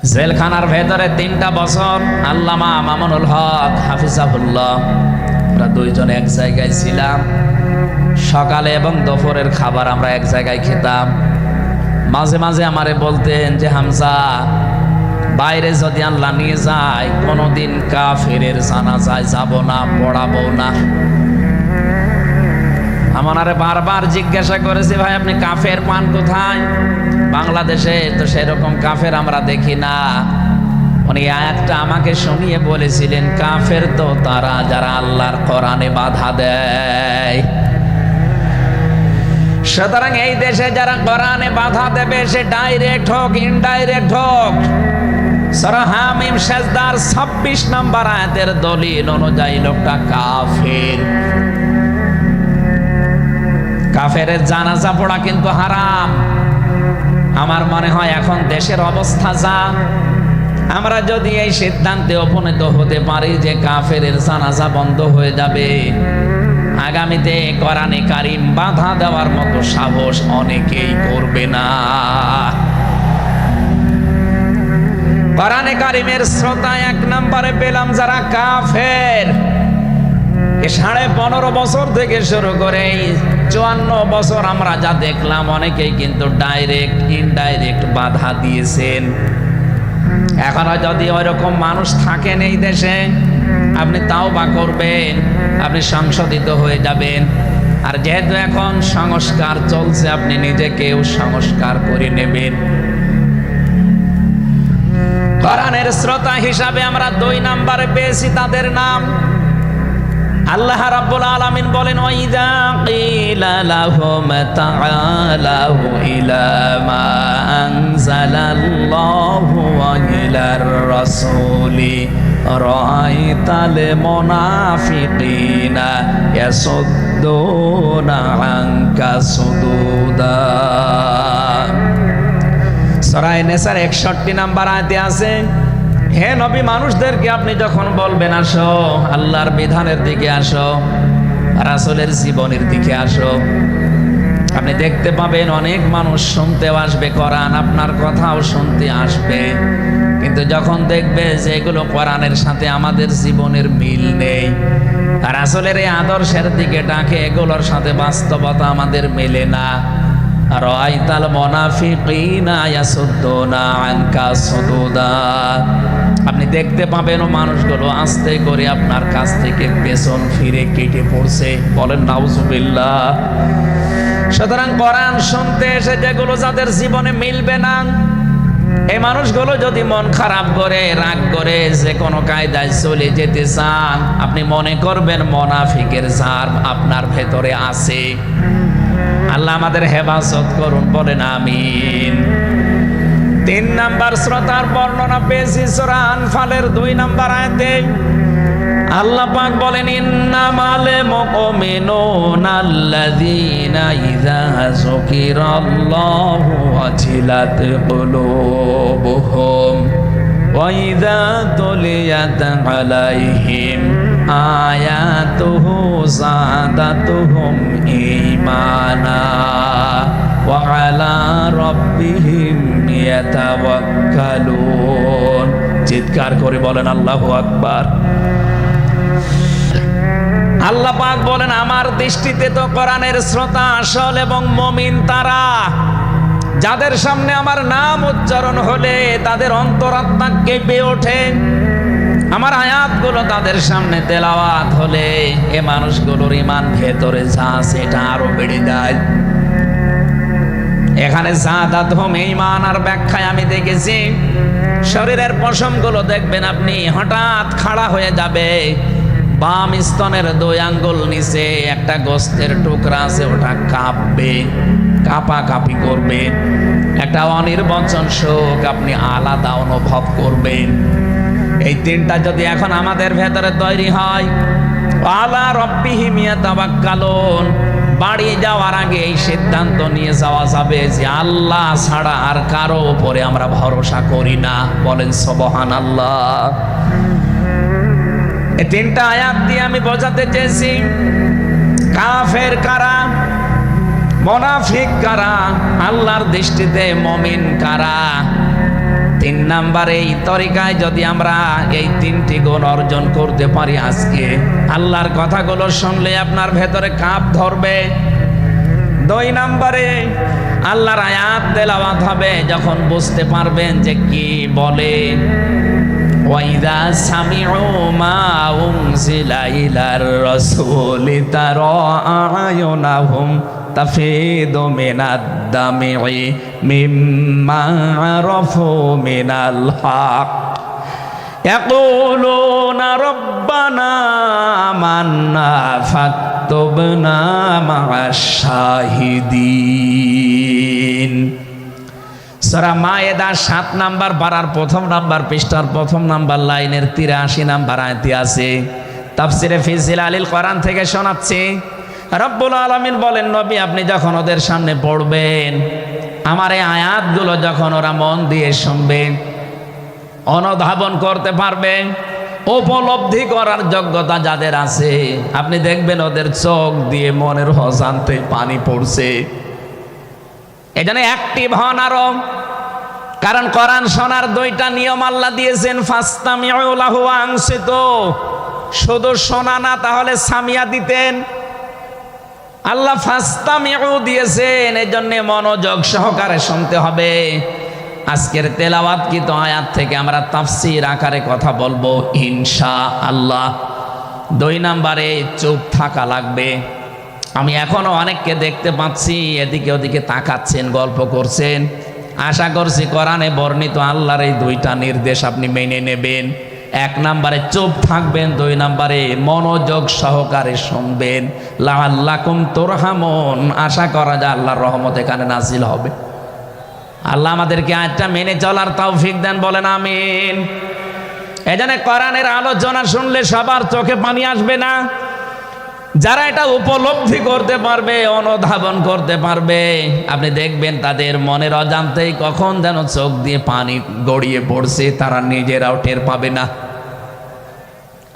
জেলখানার ভেতরে 3টা বছর আল্লামা মামুনুল হক হাফিজাহুল্লাহ আমরা দুইজন এক জায়গায় ছিলাম। সকালে এবং দুপুরের খাবার আমরা এক জায়গায় খেতাম। মাঝে মাঝে আমারে বলতেন যে হামজা, বাইরে যদি আল্লাহ নিয়ে যায় কোনোদিন কাফেরের জানাজায় যাব না, পড়াবো না। আমারে বারবার জিজ্ঞাসা করেছে, ভাই আপনি কাফের পান কোথায়? বাংলাদেশে তো সেরকম কাফের আমরা দেখি না। উনি আয়াতটা আমাকে শুনিয়ে বলেছিলেন, কাফের তো তারা যারা আল্লাহর কোরআনে বাধা দেয়। সুতরাং এই দেশে যারা কোরআনে বাধা দেবে সে ডাইরেক্ট হোক ইনডাইরেক্ট হোক, সূরা হামিম সেজদার 26 নম্বর আয়াতের দলিল অনুযায়ী লোকটা কাফের। কাফেরের জানাজা পড়া কিন্তু হারাম। আমার মনে হয় এখন দেশের অবস্থা যা, আমরা যদি এই সিদ্ধান্তে উপনীত হতে পারি যে কাফেরের জানাজা বন্ধ হয়ে যাবে, আগামীতে কোরআনে কারীম বাধা দেওয়ার মতো সাহস অনেকেই করবে না। কোরআনে কারীমের শ্রোতা 1 নম্বরে পেলাম যারা কাফের। 15.5 বছর থেকে শুরু করে 54 বছর আমরা যা দেখলাম, অনেকেই কিন্তু ডাইরেক্ট ইনডাইরেক্ট বাধা দিয়েছেন। এখনো যদি ওইরকম মানুষ থাকেন এই দেশে, আপনি তাওবা করবেন, আপনি সংশোধিত হয়ে যাবেন। আর যেহেতু এখন সংস্কার চলছে, আপনি নিজেকেও সংস্কার করে নেবেন। কোরআনের শ্রোতা হিসাবে আমরা 2 নম্বরে পেয়েছি তাদের নাম। আল্লাহ রাব্বুল আলামিন বলেন, ওয়াইযা কিলা লাহুম তাআলাউ ইলা মা আনজালাল্লাহু ওয়া ইলার রাসূলি রাআইতাল মুনাফিকিনা ইয়াসুদ্দুনা আনকা সুদুদা। সূরা নিসার 61 নম্বর আয়াতে আছে, হে নবী, মানুষদেরকে আপনি যখন বলবেন আসো আল্লাহর বিধানের দিকে আসো, রাসূলের জীবনের দিকে আসো, আপনি দেখতে পাবেন অনেক মানুষ শুনতেও আসবে কোরআন, আপনার কথাও শুনতে আসবে। কিন্তু যখন দেখবে যে এগুলো কোরআনের সাথে আমাদের জীবনের মিল নেই, রাসূলের এই আদর্শের দিকে ডাকে, এগুলোর সাথে বাস্তবতা আমাদের মেলে না, রাআইতাল মুনাফিকিনা ইয়াসুদ্দুনা আনকা সুদুদা, আপনি দেখতে পাবেন ও মানুষগুলো আস্তে করে আপনার কাছ থেকে পেছন ফিরে কেটে পড়ছে। বলেন নাউজুবিল্লাহ। সুতরাং কোরআন শুনতে এসে যেগুলো যাদের জীবনে মিলবে না, এই মানুষগুলো যদি মন খারাপ করে, রাগ করে, যে কোনো কায়দায় চলে যেতে চান, আপনি মনে করবেন মুনাফিকের জার আপনার ভেতরে আছে। আল্লাহ আমাদের হেফাজত করুন, বলেন আমিন। 3 নম্বর শ্রোতার বর্ণনা পেয়েছি সূরা আনফালের 2 নম্বর আয়াতে। আল্লাহ পাক বলেন, ইন্নামাল মুমিনুনা আল্লাযীনা ইযা যুকিরাল্লাহু ওয়াজিলাত কুলুবুহুম ওয়া ইযা তুলিয়াত আলাইহিম আয়াতুহু যাদাতুহুম ঈমানা ওয়া আলা রাব্বিহিম ইয়াতাওয়াক্কালুন। চিৎকার করে বলেন আল্লাহু আকবার। আল্লাহ পাক বলেন, আমার দৃষ্টিতে তো কোরআনের শ্রোতা আসল এবং মুমিন তারা, যাদের সামনে আমার নাম উচ্চারণ হলে তাদের অন্তরাত্মা কেঁপে ওঠে, আমার আয়াতগুলো তাদের সামনে তেলাওয়াত হলে এ মানুষগুলোর ঈমান ভেতরে যা আছে এটা আরো বেড়ে যায়। এখানে যাদাতুহুম ঈমান আর ব্যাখ্যায় আমি দেখেছি, শরীরের পশমগুলো দেখবেন আপনি হঠাৎ খাড়া হয়ে যাবে, বাম স্তনের 2 আঙ্গুল নিচে একটা গোস্তের টুকরা আছে, ওটা কাঁপবে, কাঁপাকাঁপি করবে, একটা অনির্বচন শোক আপনি আলাদা অনুভব করবেন। এই 3টা যদি এখন আমাদের ভেতরে তৈরি হয়, আলা রাব্বিহিম ইয়াতাওয়াক্কালুন, বাড়ি যাওয়ার আগে এই সিদ্ধান্ত নিয়ে যাওয়া যাবে যে আল্লাহ ছাড়া আর কারো উপরে আমরা ভরসা করি না। বলেন সুবহানাল্লাহ। এই 3টা আয়াত দিয়ে আমি বোঝাতে চেয়েছি কাফের কারা, মুনাফিক কারা, আল্লাহর দৃষ্টিতে মুমিন কারা। তিন নাম্বার এই তরিকায় যদি আমরা এই তিনটি গুণ অর্জন করতে পারি, আজকে আল্লাহর কথাগুলো শুনলে আপনার ভেতরে কাঁপ ধরবে। দুই নাম্বারে আল্লাহর আয়াত তেলাওয়াত হবে, যখন বুঝতে পারবেন যে কি বলে। ওয়াইদা সামিউ মা উনজিলা ইলার রাসূলি তারা আয়ুনাহুম তাফিদু মিনাদ দামি মিম্মা আরাফু মিনাল হক ইয়াকুলুনা রব্বানা আমান্না ফাকতুবনা মা'আশ শাহিদিন। সূরা মায়েদা 7 নাম্বার পারার 1 নাম্বার পৃষ্ঠার 1 নাম্বার লাইনের 83 নাম্বার আয়াতে আছে। তাফসিরে ফি জিলালিল কোরআন থেকে শোনাচ্ছি। রব্বুল আলামিন বলেন, নবী আপনি যখন ওদের সামনে পড়বেন, আমার এই আয়াতগুলো যখন ওরা মন দিয়ে শুনবে, অনুধাবন করতে পারবে, উপলব্ধি করার যোগ্যতা যাদের আছে, আপনি দেখবেন ওদের চোখ দিয়ে মনের অজান্তে পানি পড়ছে। এজন্য অ্যাক্টিভ হন আরো, কারণ কোরআন শোনার 2টা নিয়ম আল্লাহ দিয়েছেন। ফাসতামিউ লাহু ওয়া আনসিতু, শুধু শোনা না, তাহলে সামিয়া দিতেন। আল্লাহ ফাসতামিউ দিয়েছেন, এজন্য মনোযোগ সহকারে শুনতে হবে। আজকের তেলাওয়াতকৃত আয়াত থেকে আমরা তাফসীর আকারে কথা বলবো ইনশাআল্লাহ। 2 নাম্বারে চুপ থাকা লাগবে। আমি এখনো অনেককে দেখতে পাচ্ছি এদিকে ওদিকে তাকাচ্ছেন, গল্প করছেন। আশা করছি কোরআনে বর্ণিত আল্লাহর এই 2টা নির্দেশ আপনি মেনে নেবেন। 1 নাম্বারে চুপ থাকবেন, 2 নাম্বারে মনোযোগ সহকারে শুনবেন। লাআল্লাকুম তুরহামুন, আশা করা যায় আল্লাহর রহমত এখানে নাজিল হবে। আল্লাহ আমাদেরকে আয়াতটা মেনে চলার তৌফিক দেন, বলেন আমিন। এজন্য কোরআনের আলোচনা শুনলে সবার চোখে পানি আসবে না। যারা এটা উপলব্ধি করতে পারবে, অনুধাবন করতে পারবে, আপনি দেখবেন তাদের মনের অজান্তেই কখন যেন চোখ দিয়ে পানি গড়িয়ে পড়ছে, তারা নিজেরাও টের পাবে না।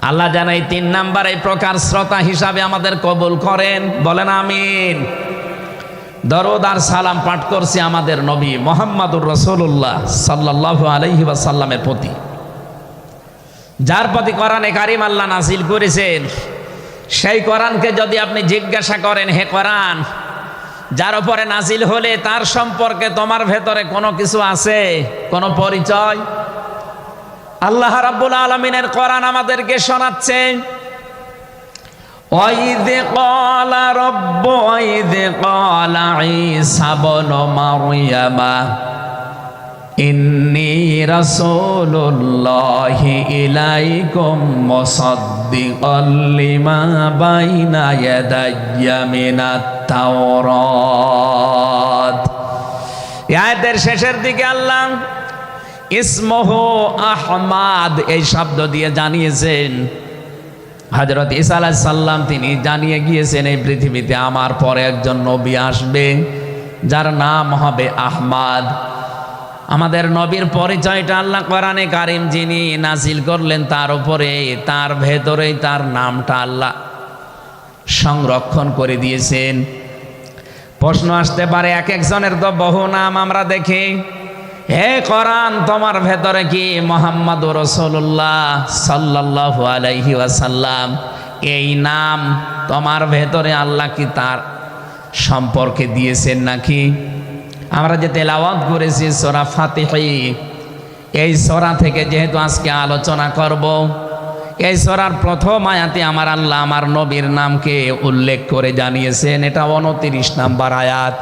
আল্লাহ যেন এই 3 নাম্বার এই প্রকার শ্রোতা হিসাবে আমাদের কবুল করেন, বলেন আমিন। দরুদ আর সালাম পাঠ করছি আমাদের নবী মুহাম্মদুর রাসূলুল্লাহ সাল্লাল্লাহু আলাইহি ওয়াসাল্লামের প্রতি, যার প্রতি কোরআনে কারীম আল্লাহ নাযিল করেছেন। সেই কোরআনকে যদি আপনি জিজ্ঞাসা করেন, হে কোরআন, যার উপরে নাজিল হলে তার সম্পর্কে তোমার ভেতরে কোনো কিছু আছে, কোনো পরিচয়? আল্লাহ রাব্বুল আলামিনের কোরআন আমাদেরকে শোনাচ্ছে, وَإِذْ قَالَ رَبُّ وَإِذْ قَالَ عِيسَى ابْنُ مَرْيَمَ إِنِّي رَسُولُ اللَّهِ إِلَيْكُمْ مُصَدِّقًا لِمَا بَيْنَ يَدَيَّ مِنَ التَّوْرَاةِ। আয়াতের শেষের দিকে আল্লাহ ইসমুহু আহমাদ এই শব্দ দিয়ে জানিয়েছেন, হযরত ঈসা আলাইহিস সালাম তিনি জানিয়ে গিয়েছেন এই পৃথিবীতে আমার পরে একজন নবী আসবে যার নাম হবে আহমদ। আমাদের নবীর পরিচয়টা আল্লাহ কোরআনে কারীম যিনি নাজিল করলেন তার উপরে, তার ভেতরেই তার নামটা আল্লাহ সংরক্ষণ করে দিয়েছেন। প্রশ্ন আসতে পারে, এক একজনের তো বহু নাম আমরা দেখি। হে কোরআন, তোমার ভেতরে কি মুহাম্মদুর রাসূলুল্লাহ সাল্লাল্লাহু আলাইহি ওয়াসাল্লাম এই নাম তোমার ভেতরে আল্লাহ কি তার সম্পর্কে দিয়েছেন নাকি? আমরা যে তেলাওয়াত করেছি সূরা ফাতিহা, এই সূরা থেকে যেহেতু আজকে আলোচনা করব, এই সূরার প্রথম আয়াতে আমার আল্লাহ আমার নবীর নামকে উল্লেখ করে জানিয়েছেন। এটা 29 নাম্বার আয়াত,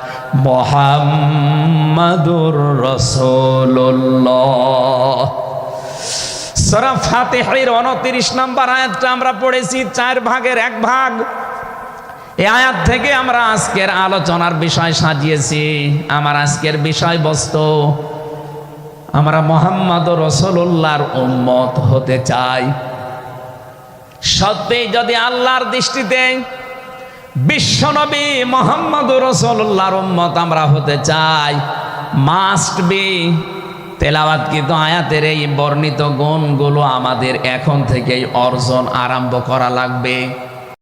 মুহাম্মাদুর রাসূলুল্লাহ। সূরা ফাতিহার 29 নাম্বার আয়াতটা আমরা পড়েছি 4 ভাগের 1 ভাগ। এই আয়াত থেকে আমরা আজকের আলোচনার বিষয় সাজিয়েছি। আমার আজকের বিষয়বস্তু, আমরা মুহাম্মাদুর রাসূলুল্লাহর উম্মত হতে চাই। সত্যি যদি আল্লাহর দৃষ্টিতে বিশ্বনবী মুহাম্মদুর রাসূলুল্লাহর উম্মত আমরা হতে চাই, মাস্ট বি তেলাওয়াতকৃত আয়াতের এই বর্ণিত গুণগুলো আমাদের এখন থেকেই অর্জন আরম্ভ করা লাগবে।